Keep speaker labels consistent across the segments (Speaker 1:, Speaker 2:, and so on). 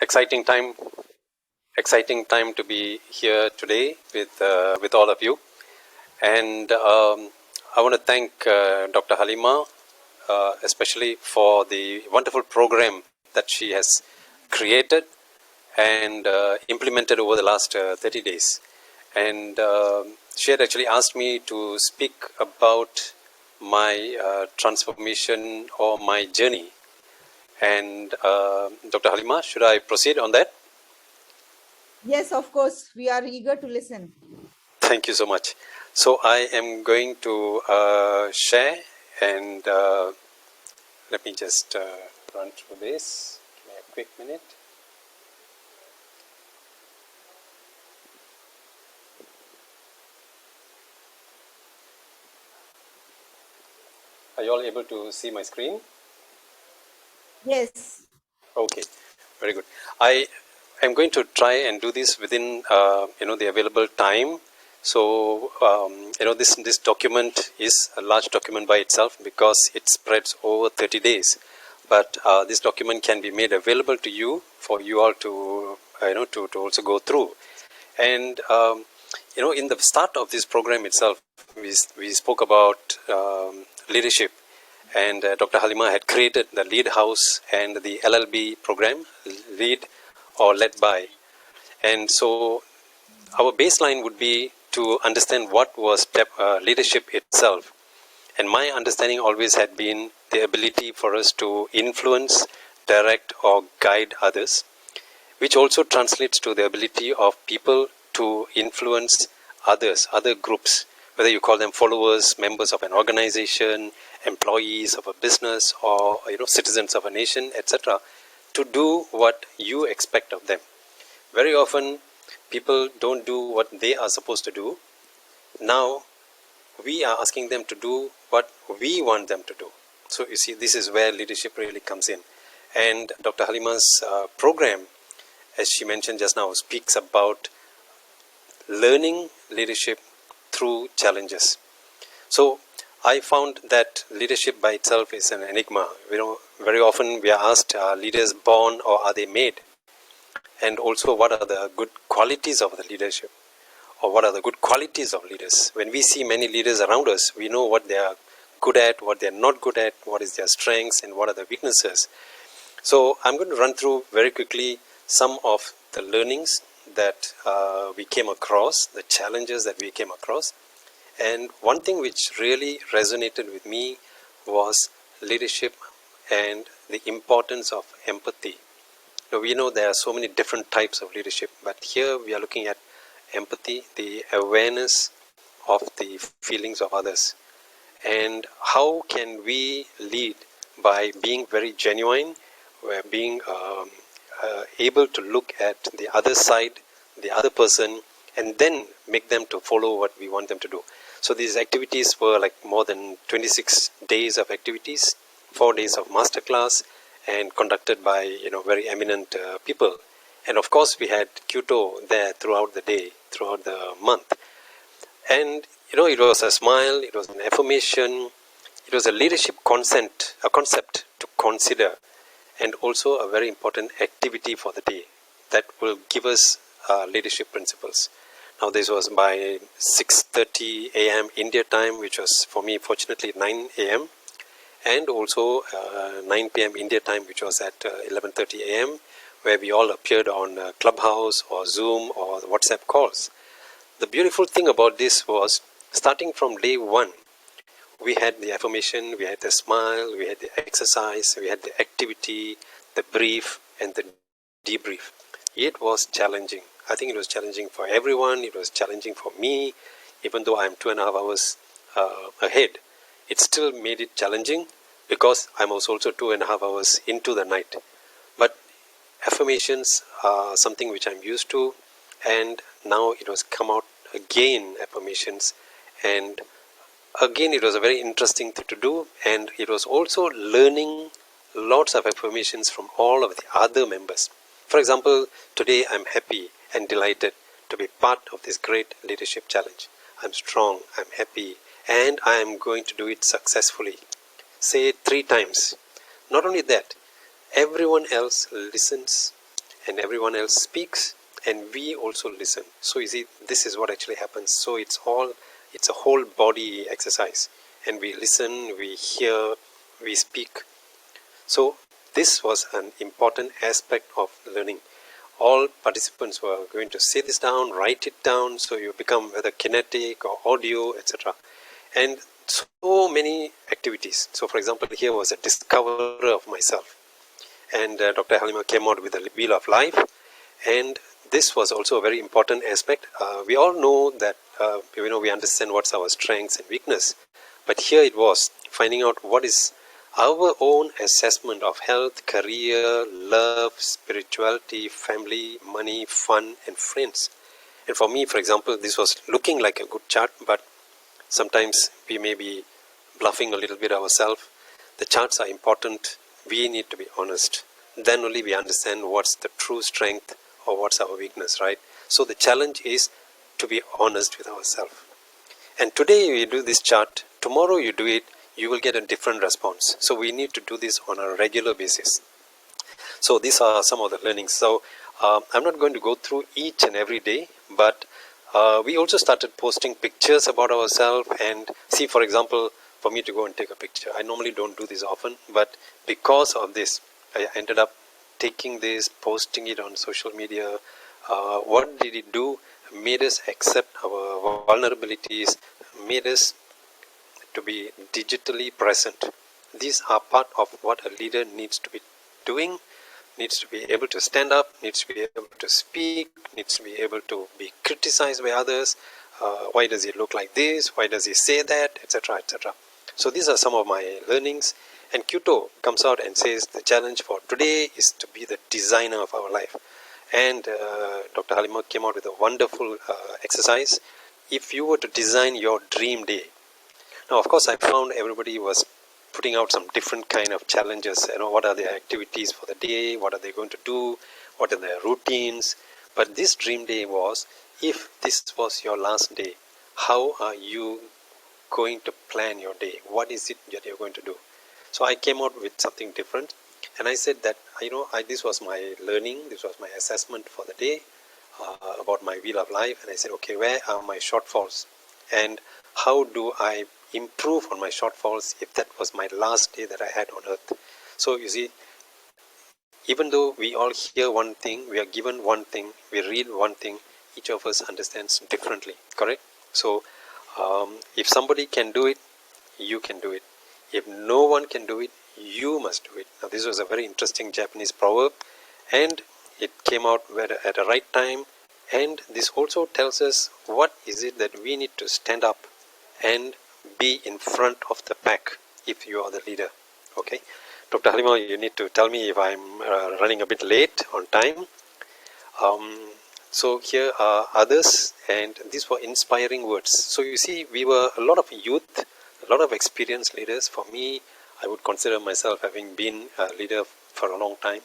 Speaker 1: Exciting time to be here today with all of you. And I want to thank Dr. Haleema, especially for the wonderful program that she has created and implemented over the last 30 days. And she had actually asked me to speak about my transformation or my journey. And Dr. Haleema, should I proceed on that?
Speaker 2: Yes, of course. We are eager to listen.
Speaker 1: Thank you so much. So I am going to share, and let me just run through this. Give me a quick minute. Are you all able to see my screen?
Speaker 2: Yes.
Speaker 1: Okay, very good. I am going to try and do this within the available time. So this document is a large document by itself because it spreads over 30 days. But this document can be made available to you for you all to to also go through. And in the start of this program itself, we spoke about leadership. And Dr. Haleema had created the Lead House and the LLB program, Lead or Led By. And so our baseline would be to understand what was leadership itself. And my understanding always had been the ability for us to influence, direct, or guide others, which also translates to the ability of people to influence others, other groups, whether you call them followers, members of an organization, employees of a business, or citizens of a nation, etc., to do what you expect of them. Very often people don't do what they are supposed to do. Now we are asking them to do what we want them to do. So you see, this is where leadership really comes in. And Dr. Haleema's program, as she mentioned just now, speaks about learning leadership through challenges. So I found that leadership by itself is an enigma. Very often we are asked, are leaders born or are they made? And also, what are the good qualities of the leadership? Or what are the good qualities of leaders? When we see many leaders around us, we know what they are good at, what they are not good at, what is their strengths, and what are the weaknesses. So I'm going to run through very quickly some of the learnings that we came across, the challenges that we came across. And one thing which really resonated with me was leadership and the importance of empathy. Now, we know there are so many different types of leadership, but here we are looking at empathy, the awareness of the feelings of others. And how can we lead by being very genuine, being able to look at the other side, the other person, and then make them to follow what we want them to do. So these activities were like more than 26 days of activities, 4 days of masterclass, and conducted by very eminent people. And of course we had Kyoto there throughout the day, throughout the month. And it was a smile, it was an affirmation, it was a leadership concept to consider, and also a very important activity for the day that will give us leadership principles. Now this was by 6:30 a.m. India time, which was for me fortunately 9 a.m. and also 9 p.m. India time, which was at 11:30 a.m. where we all appeared on Clubhouse or Zoom or WhatsApp calls. The beautiful thing about this was, starting from day one, we had the affirmation, we had the smile, we had the exercise, we had the activity, the brief, and the debrief. It was challenging. I think it was challenging for everyone. It was challenging for me, even though I'm 2.5 hours ahead. It still made it challenging because I'm also 2.5 hours into the night. But affirmations are something which I'm used to, and now it was come out again, affirmations, and again it was a very interesting thing to do, and it was also learning lots of affirmations from all of the other members. For example, today I'm happy and delighted to be part of this great leadership challenge. I'm strong, I'm happy, and I am going to do it successfully. Say it 3 times. Not only that, everyone else listens and everyone else speaks, and we also listen. So you see, this is what actually happens. So it's a whole body exercise, and we listen, we hear, we speak. So this was an important aspect of learning. All participants were going to say this down, write it down, so you become whether kinetic or audio, etc. And so many activities. So for example, here was a discoverer of myself, and Dr. Haleema came out with the wheel of life, and this was also a very important aspect. We all know that we understand what's our strengths and weakness, but here it was finding out what is our own assessment of health, career, love, spirituality, family, money, fun, and friends. And for me, for example, this was looking like a good chart, but sometimes we may be bluffing a little bit ourselves. The charts are important. We need to be honest. Then only we understand what's the true strength or what's our weakness, right? So the challenge is to be honest with ourselves. And today you do this chart, tomorrow you do it, you will get a different response. So we need to do this on a regular basis. So these are some of the learnings. So I'm not going to go through each and every day, but we also started posting pictures about ourselves. And see, for example, for me to go and take a picture, I normally don't do this often, but because of this, I ended up taking this, posting it on social media. What did it do? Made us accept our vulnerabilities, made us to be digitally present. These are part of what a leader needs to be doing, needs to be able to stand up, needs to be able to speak, needs to be able to be criticized by others. Why does he look like this? Why does he say that? Etc. etc. So these are some of my learnings. And Kyoto comes out and says the challenge for today is to be the designer of our life. And Dr. Haleema came out with a wonderful exercise. If you were to design your dream day, now, of course, I found everybody was putting out some different kind of challenges. What are their activities for the day? What are they going to do? What are their routines? But this dream day was, if this was your last day, how are you going to plan your day? What is it that you're going to do? So I came out with something different, and I said that this was my learning, this was my assessment for the day about my wheel of life, and I said, okay, where are my shortfalls, and how do I improve on my shortfalls if that was my last day that I had on earth? So you see, even though we all hear one thing, we are given one thing, we read one thing, each of us understands differently, correct? So if somebody can do it, you can do it. If no one can do it, you must do it. Now this was a very interesting Japanese proverb, and it came out at the right time, and this also tells us what is it that we need to stand up and be in front of the pack if you are the leader. Okay, Dr. Haleema, you need to tell me if I'm running a bit late on time. So here are others, and these were inspiring words. So you see, we were a lot of youth, a lot of experienced leaders. For me, I would consider myself having been a leader for a long time,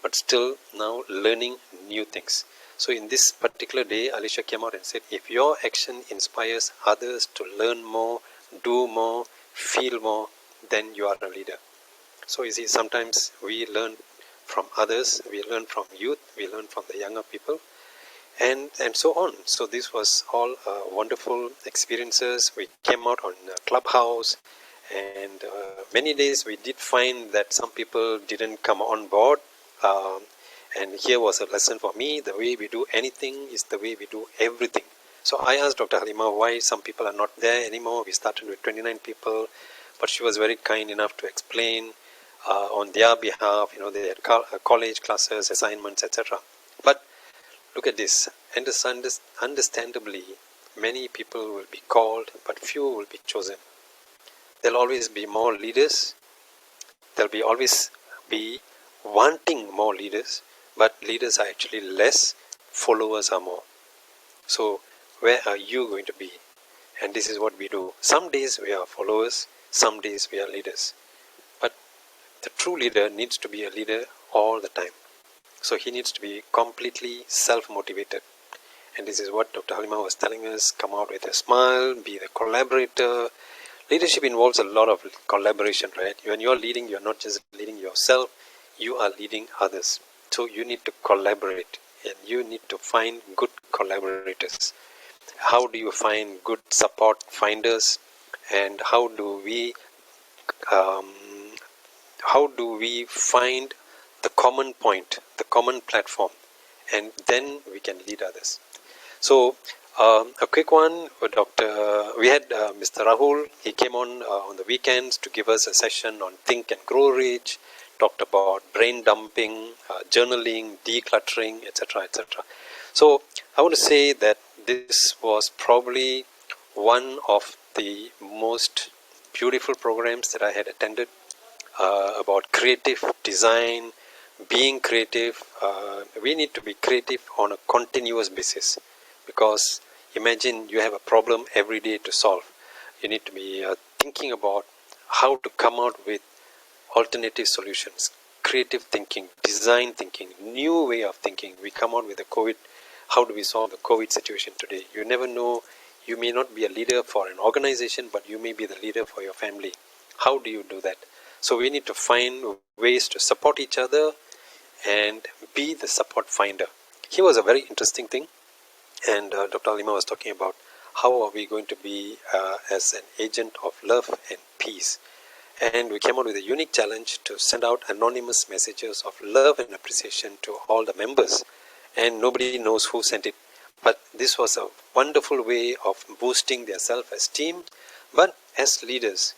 Speaker 1: but still now learning new things. So in this particular day, Alicia came out and said, if your action inspires others to learn more, do more, feel more, then you are a leader. So you see, sometimes we learn from others, we learn from youth, we learn from the younger people, and so on. So this was all wonderful experiences. We came out on Clubhouse, and many days we did find that some people didn't come on board. And here was a lesson for me. The way we do anything is the way we do everything. So I asked Dr. Haleema why some people are not there anymore. We started with 29 people, but she was very kind enough to explain on their behalf. They had college classes, assignments, etc. But look at this. Understandably, many people will be called, but few will be chosen. There'll always be more leaders. There'll always be wanting more leaders, but leaders are actually less, followers are more. So where are you going to be? And this is what we do. Some days we are followers, some days we are leaders. But the true leader needs to be a leader all the time. So he needs to be completely self-motivated. And this is what Dr. Haleema was telling us. Come out with a smile, be the collaborator. Leadership involves a lot of collaboration, right? When you're leading, you're not just leading yourself, you are leading others. So you need to collaborate, and you need to find good collaborators. How do you find good support finders, and um, how do we find the common point, the common platform, and then we can lead others. So a quick one, we had Mr. Rahul. He came on the weekends to give us a session on Think and Grow Rich, talked about brain dumping, journaling, decluttering, etc., etc. So I want to say that this was probably one of the most beautiful programs that I had attended, about creative design, being creative. We need to be creative on a continuous basis, because imagine you have a problem every day to solve. You need to be thinking about how to come out with alternative solutions, creative thinking, design thinking, new way of thinking. We come out with the COVID. How do we solve the COVID situation today? You never know. You may not be a leader for an organization, but you may be the leader for your family. How do you do that? So we need to find ways to support each other and be the support finder. Here was a very interesting thing, and Dr. Haleema was talking about how are we going to be as an agent of love and peace. And we came out with a unique challenge to send out anonymous messages of love and appreciation to all the members, and nobody knows who sent it. But this was a wonderful way of boosting their self-esteem. But as leaders,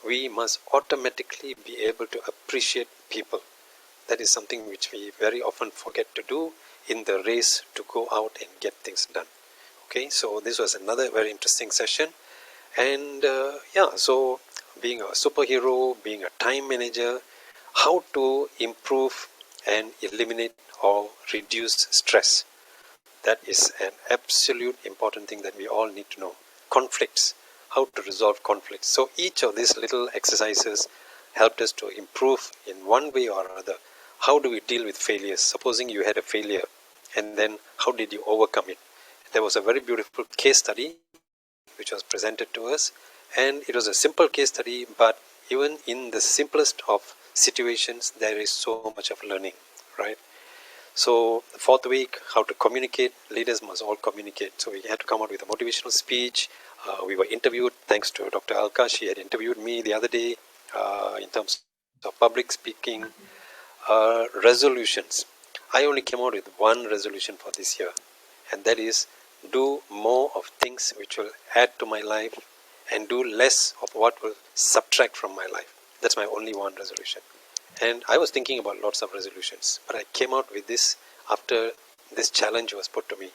Speaker 1: we must automatically be able to appreciate people. That is something which we very often forget to do in the race to go out and get things done. Okay, so this was another very interesting session. And so being a superhero, being a time manager, how to improve and eliminate or reduce stress. That is an absolute important thing that we all need to know. Conflicts, how to resolve conflicts. So each of these little exercises helped us to improve in one way or another. How do we deal with failures? Supposing you had a failure, and then how did you overcome it? There was a very beautiful case study which was presented to us, and it was a simple case study, but even in the simplest of situations there is so much of learning, right? So the fourth week, how to communicate. Leaders must all communicate. So we had to come out with a motivational speech. We were interviewed, thanks to Dr. Alka. She had interviewed me the other day in terms of public speaking. Resolutions. I only came out with one resolution for this year, and that is do more of things which will add to my life and do less of what will subtract from my life. That's my only one resolution. And I was thinking about lots of resolutions, but I came out with this after this challenge was put to me.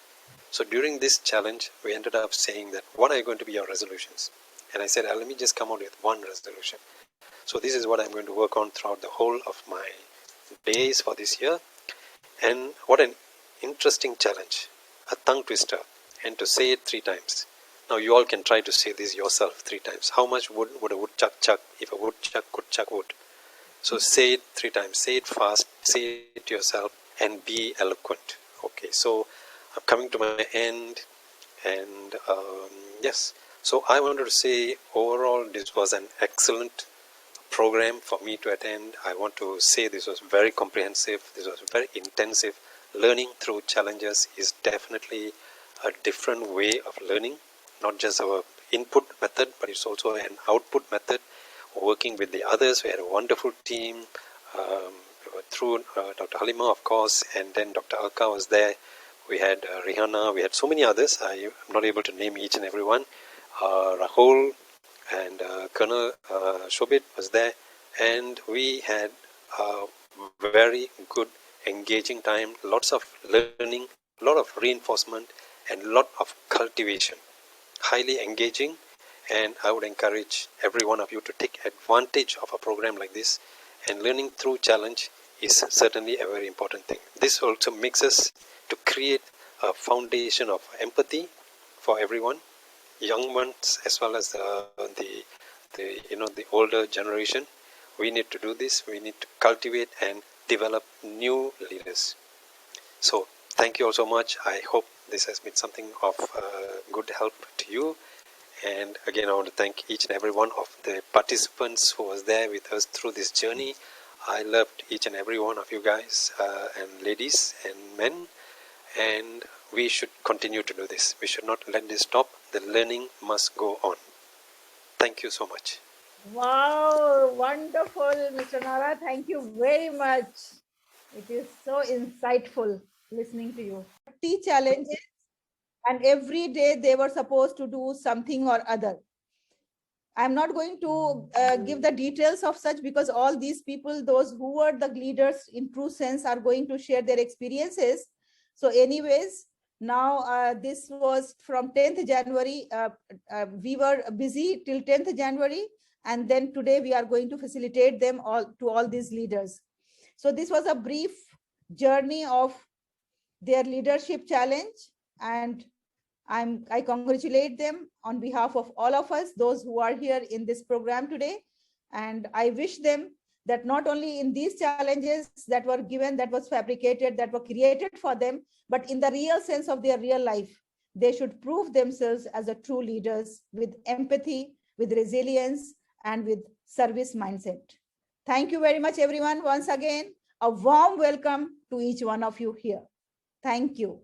Speaker 1: So during this challenge, we ended up saying that, what are going to be your resolutions? And I said, let me just come out with one resolution. So this is what I'm going to work on throughout the whole of my days for this year. And what an interesting challenge, a tongue twister, and to say it 3 times. Now you all can try to say this yourself 3 times. How much wood would a woodchuck chuck if a woodchuck could chuck wood? So say it 3 times, say it fast, say it to yourself, and be eloquent. Okay, so I'm coming to my end, and yes, so I wanted to say overall this was an excellent program for me to attend. I want to say this was very comprehensive, this was very intensive. Learning through challenges is definitely a different way of learning, not just our input method, but it's also an output method. Working with the others, we had a wonderful team through Dr. Haleema, of course, and then Dr. Alka was there. We had Rihanna, we had so many others. I'm not able to name each and every one. Rahul and Colonel Shobit was there, and we had a very good engaging time, lots of learning, a lot of reinforcement, and a lot of cultivation. Highly engaging, and I would encourage every one of you to take advantage of a program like this. And learning through challenge is certainly a very important thing. This also makes us to create a foundation of empathy for everyone, young ones as well as the older generation. We need to do this. We need to cultivate and develop new leaders. So thank you all so much. I hope this has been something of good help to you. And again, I want to thank each and every one of the participants who was there with us through this journey. I loved each and every one of you guys and ladies and men, and we should continue to do this. We should not let this stop. The learning must go on. Thank you so much.
Speaker 2: Wow, wonderful, Mr. Nara. Thank you very much. It is so insightful listening to you. 30 challenges, and every day they were supposed to do something or other. I'm not going to give the details of such, because all these people, those who were the leaders in true sense, are going to share their experiences. So anyways, now this was from 10th January. We were busy till 10th January. And then today we are going to facilitate them all to all these leaders. So this was a brief journey of their leadership challenge. And I congratulate them on behalf of all of us, those who are here in this program today. And I wish them that not only in these challenges that were given, that was fabricated, that were created for them, but in the real sense of their real life, they should prove themselves as a true leaders with empathy, with resilience, and with service mindset. Thank you very much, everyone. Once again, a warm welcome to each one of you here. Thank you.